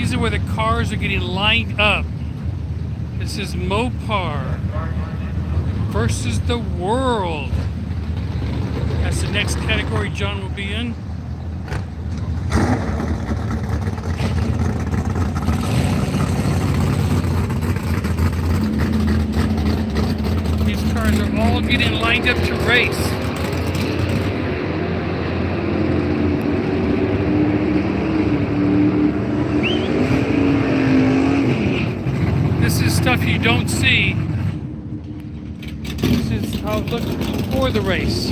These are where the cars are getting lined up. This is Mopar versus the world. That's the next category John will be in. These cars are all getting lined up to race. This is stuff you don't see. This is how it looked before the race.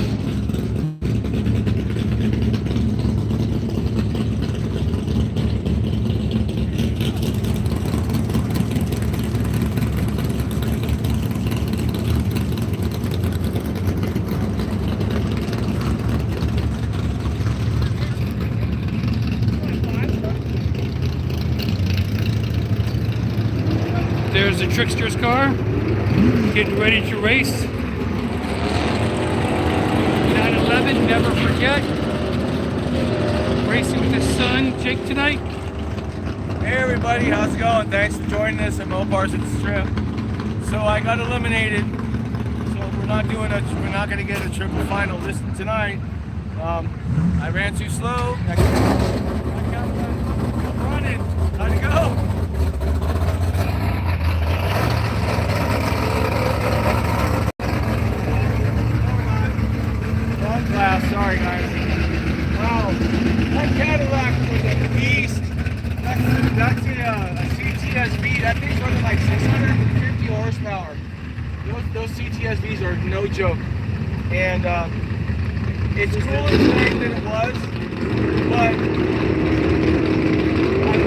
There's the Trixter's car, getting ready to race. 9/11, never forget. Racing with his son, Jake, tonight. Hey everybody, how's it going? Thanks for joining us at Mopar's at the Strip. So I got eliminated, so we're not going to get a triple final this tonight. I ran too slow. I'm running. How'd it go? Sorry guys. Wow, that Cadillac was a beast. That's a CTSV. That thing's running like 650 horsepower. Those CTSVs are no joke. And it's cooler today than it was, but I'm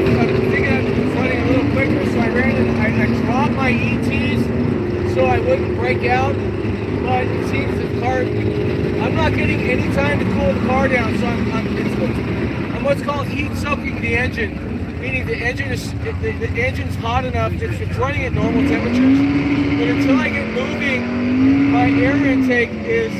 thinking I was running a little quicker, so I dropped my ETs so I wouldn't break out. But it seems the car, I'm not getting any time to cool the car down, so I'm what's called heat soaking the engine, meaning the engine's hot enough that it's running at normal temperatures. But until I get moving, my air intake is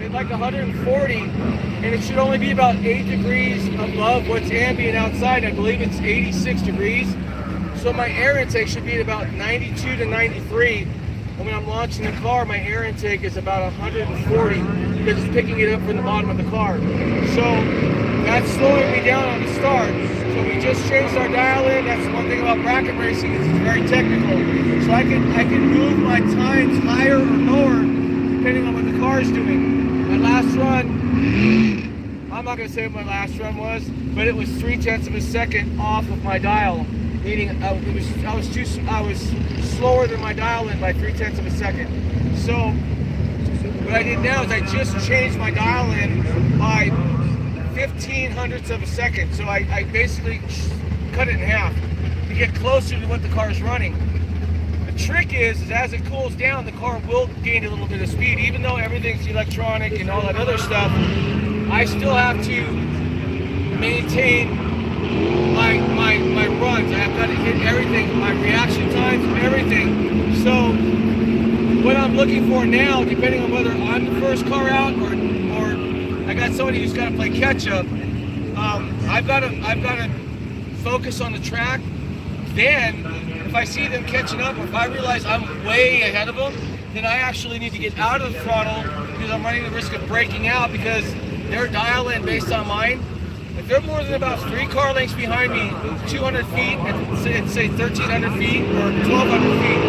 at like 140, and it should only be about 8 degrees above what's ambient outside. I believe it's 86 degrees. So my air intake should be at about 92 to 93. And when I'm launching the car, my air intake is about 140 because it's picking it up from the bottom of the car. So that's slowing me down on the start. So we just changed our dial in. That's one thing about bracket racing, is it's very technical. So I can move my times higher or lower depending on what the car is doing. My last run, I'm not going to say what my last run was, but it was 0.3 of a second off of my dial. Meaning I was slower than my dial in by 0.3 of a second. So what I did now is I just changed my dial in by 0.15 of a second. So I basically cut it in half to get closer to what the car is running. The trick is as it cools down, the car will gain a little bit of speed. Even though everything's electronic and all that other stuff, I still have to maintain my runs. I've got to hit everything, my reaction times, everything. So what I'm looking for now, depending on whether I'm the first car out or I got somebody who's got to play catch up, I've got to focus on the track. Then if I see them catching up, or if I realize I'm way ahead of them, then I actually need to get out of the throttle because I'm running the risk of breaking out because their dial in based on mine. If they're more than about 3 car lengths behind me, 200 feet, and say 1,300 feet or 1,200 feet,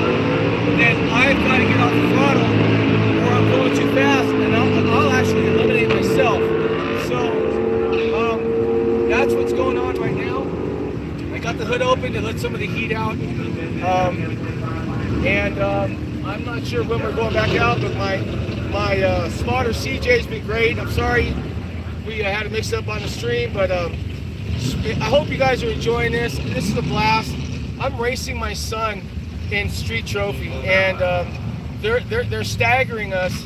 then I've got to get off the throttle or I'm going too fast and I'll actually eliminate myself. So that's what's going on right now. I got the hood open to let some of the heat out. I'm not sure when we're going back out, but my spotter CJ's been great. I'm sorry we had a mix up on the stream, but I hope you guys are enjoying this. This is a blast. I'm racing my son in Street Trophy, and they're staggering us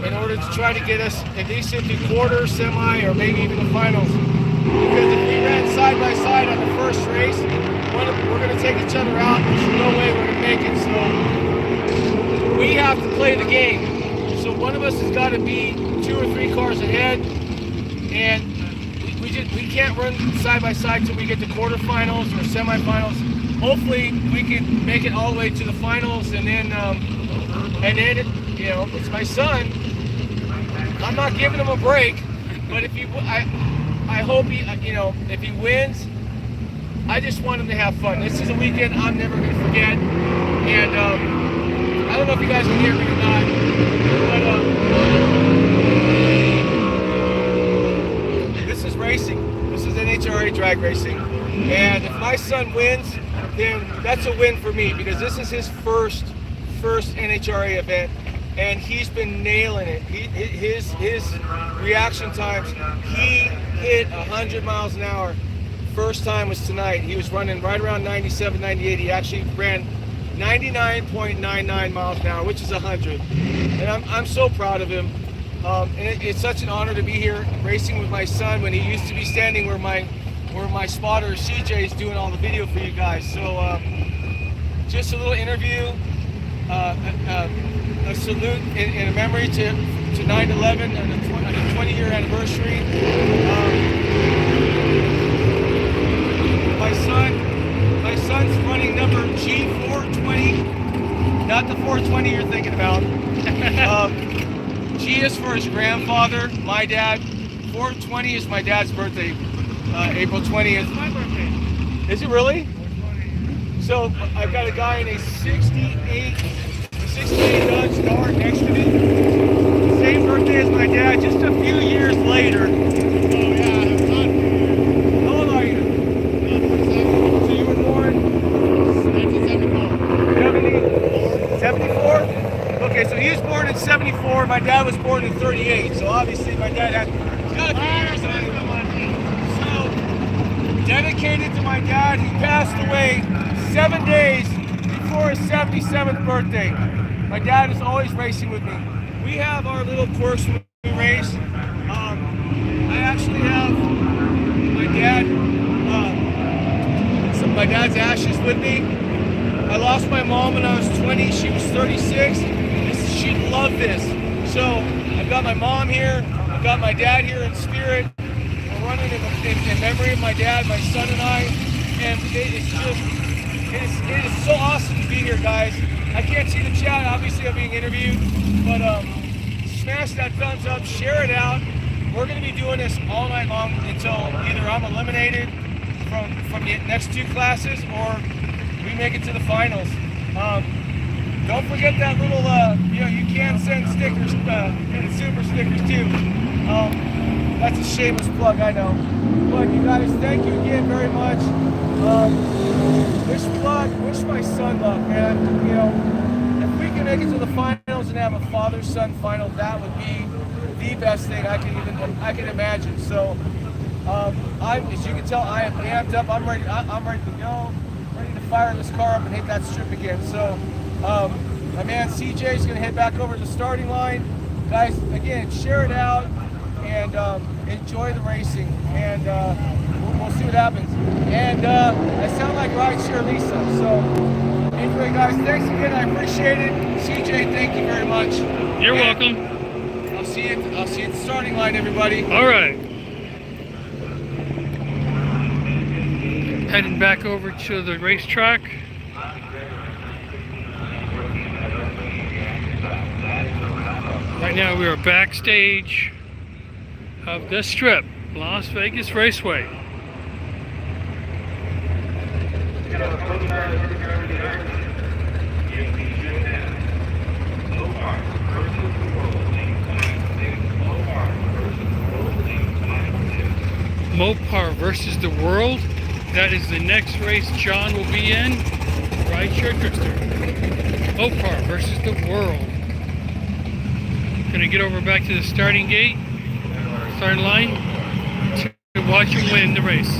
in order to try to get us at least into quarter, semi, or maybe even the finals. Because if we ran side by side on the first race, we're going to take each other out. There's no way we're going to make it. So we have to play the game. So one of us has got to be 2 or 3 cars ahead. And we we can't run side by side till we get to quarterfinals or semifinals. Hopefully we can make it all the way to the finals, and then you know, it's my son. I'm not giving him a break, but if I hope he, you know, if he wins, I just want him to have fun. This is a weekend I'm never going to forget, and I don't know if you guys can hear me or not, but this is racing. This is NHRA drag racing, and if my son wins, then that's a win for me, because this is his first NHRA event, and he's been nailing it. His reaction times, he hit 100 miles an hour. First time was tonight. He was running right around 97, 98. He actually ran 99.99 miles an hour, which is 100. And I'm so proud of him. And it's such an honor to be here racing with my son when he used to be standing where my spotter CJ is doing all the video for you guys. So just a little interview, a salute in a memory to 9/11 and the 20-year anniversary. My son's running number G420, not the 420 you're thinking about. G is for his grandfather, my dad. 420 is my dad's birthday, April 20th. It's my birthday. Is it really? 420. So I've got a guy in a 68 Dodge Dart next to me. Same birthday as my dad, just a few years later. How old are you? So you were born 1974. 74? Okay, so he was born in 74. My dad was born in 38. So obviously my dad had got a few years on him. So dedicated to my dad. He passed away 7 days before his 77th birthday. My dad is always racing with me. We have our little quirks when we race. I actually have my dad's ashes with me. I lost my mom when I was 20. She was 36. She loved this. So I've got my mom here. I've got my dad here in spirit. We're running in memory of my dad, my son and I. And it is so awesome to be here, guys. I can't see the chat, obviously I'm being interviewed, but smash that thumbs up, share it out. We're going to be doing this all night long until either I'm eliminated from the next two classes or we make it to the finals. Don't forget that little, you know, you can send stickers, super stickers too. That's a shameless plug, I know. But you guys, thank you again very much. Wish my son luck, man. You know, if we can make it to the finals and have a father-son final, that would be the best thing I can imagine. So, as you can tell, I am amped up. I'm ready to go, ready to fire this car up and hit that strip again. So, my man CJ is going to head back over to the starting line. Guys, again, share it out and enjoy the racing. And we'll see what happens. And I sound like Rideshare Lisa. So anyway, guys, thanks again. I appreciate it. CJ, thank you very much. You're welcome. I'll see you at the starting line, everybody. All right. Heading back over to the racetrack. Right now we are backstage of the Strip, Las Vegas Raceway. Mopar versus the World. That is the next race John will be in. Rideshare Trixter. Mopar versus the World. Gonna get over back to the starting gate, starting line, to watch him win the race.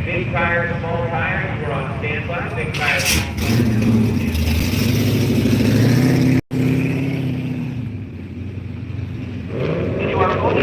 Big tires, small tires, we're on standby. Big tires, small tires. And you are going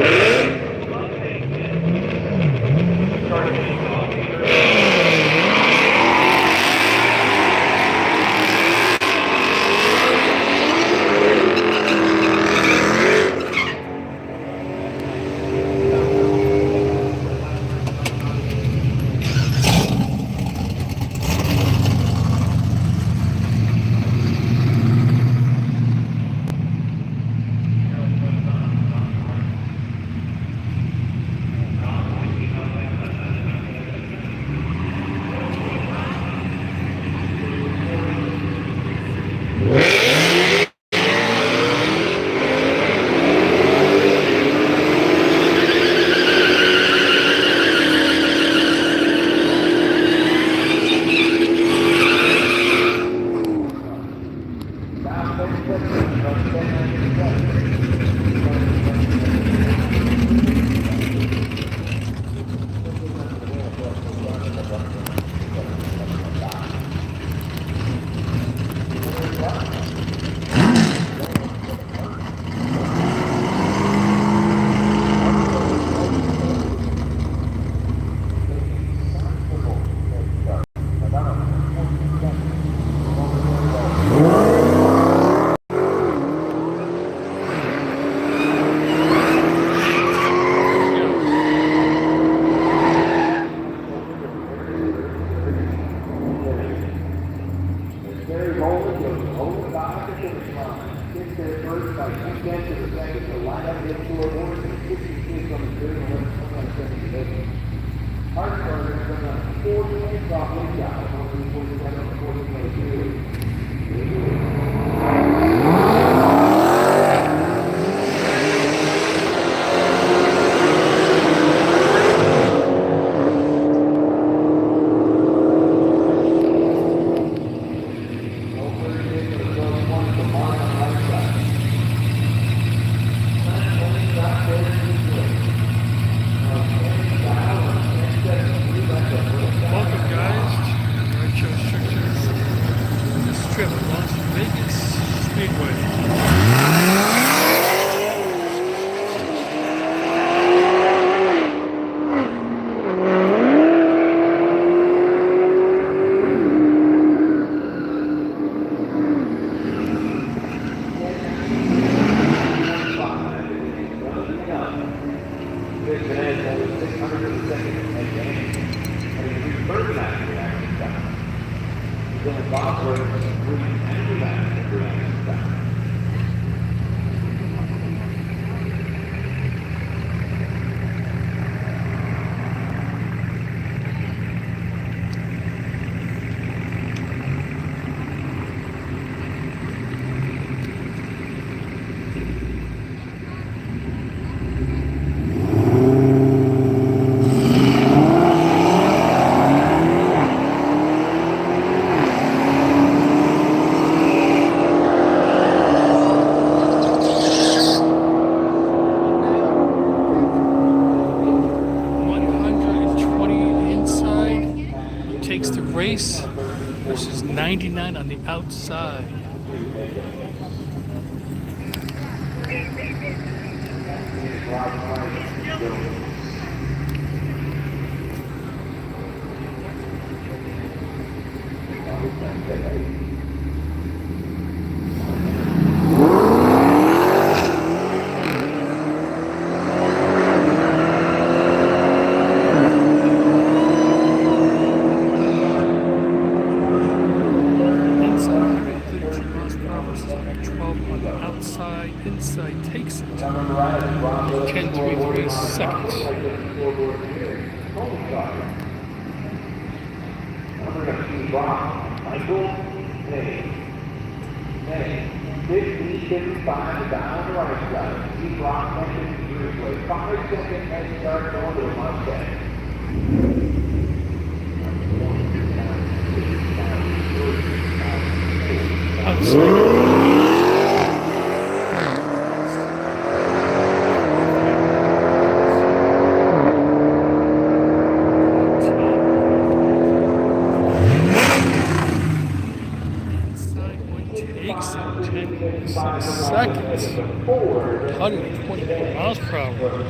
Welcome, guys, to Rideshare Trixter. This trip of Las Vegas Speedway. Takes the race versus 99 on the outside. Inside takes it. 10.33 seconds. Michael, 15:55 down the right side. Keep rock mentioned years away. 5-second head start going to the Mustang. Outside. Seconds, 124 miles per hour.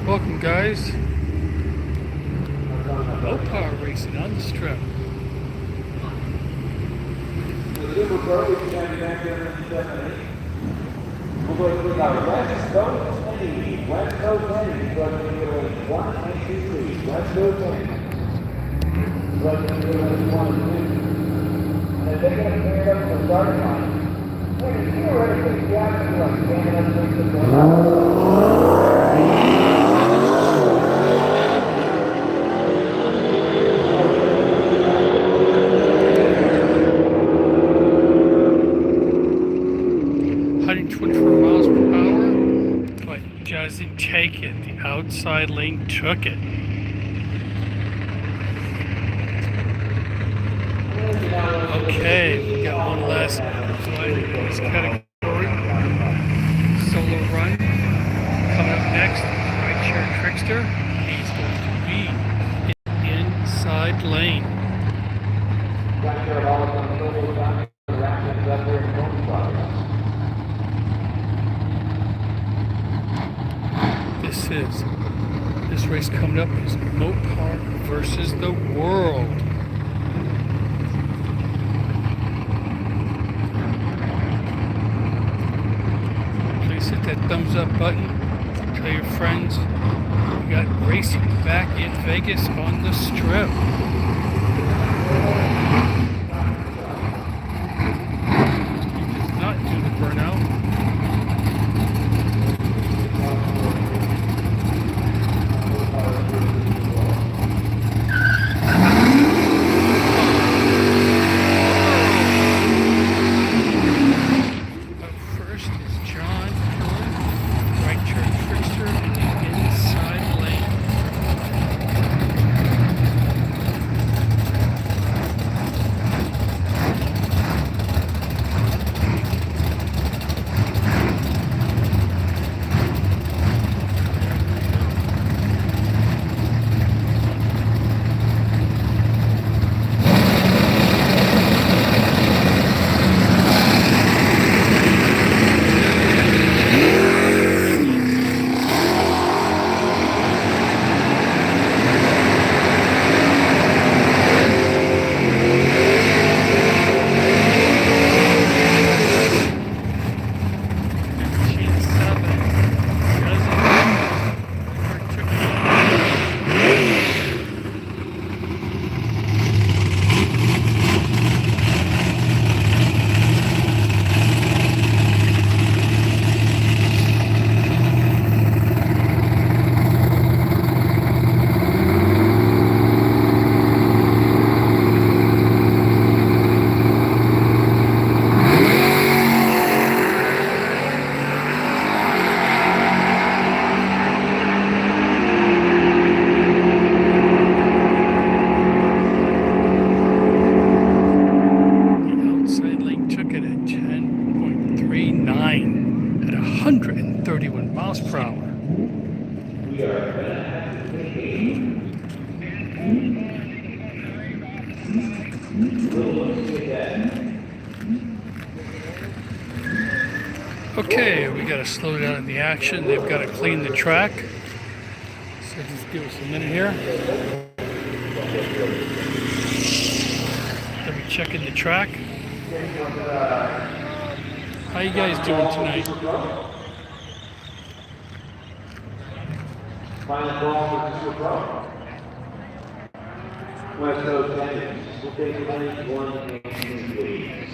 Welcome, guys. Low power racing on the strip. Miles per hour, but doesn't take it. The outside lane took it. Okay, we got one last driver in this category. Solo run. Coming up next, Rideshare Trixter. He's going to be in the inside lane. This race coming up is Mopar versus the world. Please hit that thumbs up button. Tell your friends. We got racing back in Vegas on the Strip. He does not do the burnout. At 131 miles per hour. Okay, we got to slow down the action. They've got to clean the track. So just give us a minute here. They'll be checking the track. How you guys doing tonight? Final call for Mr. Pro. West Coast Tennis. We'll take 21 and please.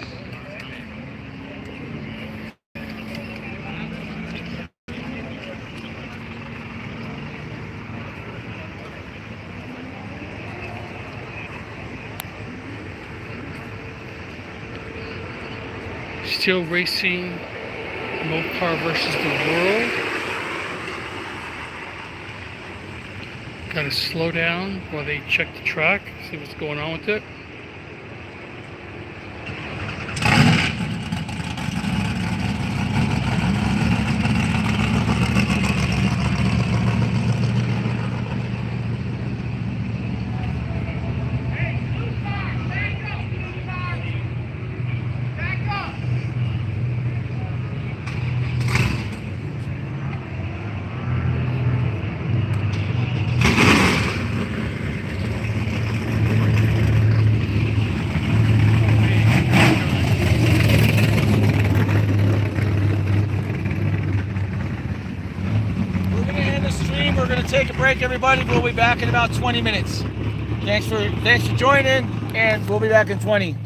Still racing Mopar versus the world. Gotta slow down while they check the track, see what's going on with it. We're going to take a break, everybody. We'll be back in about 20 minutes. Thanks for joining, and we'll be back in 20.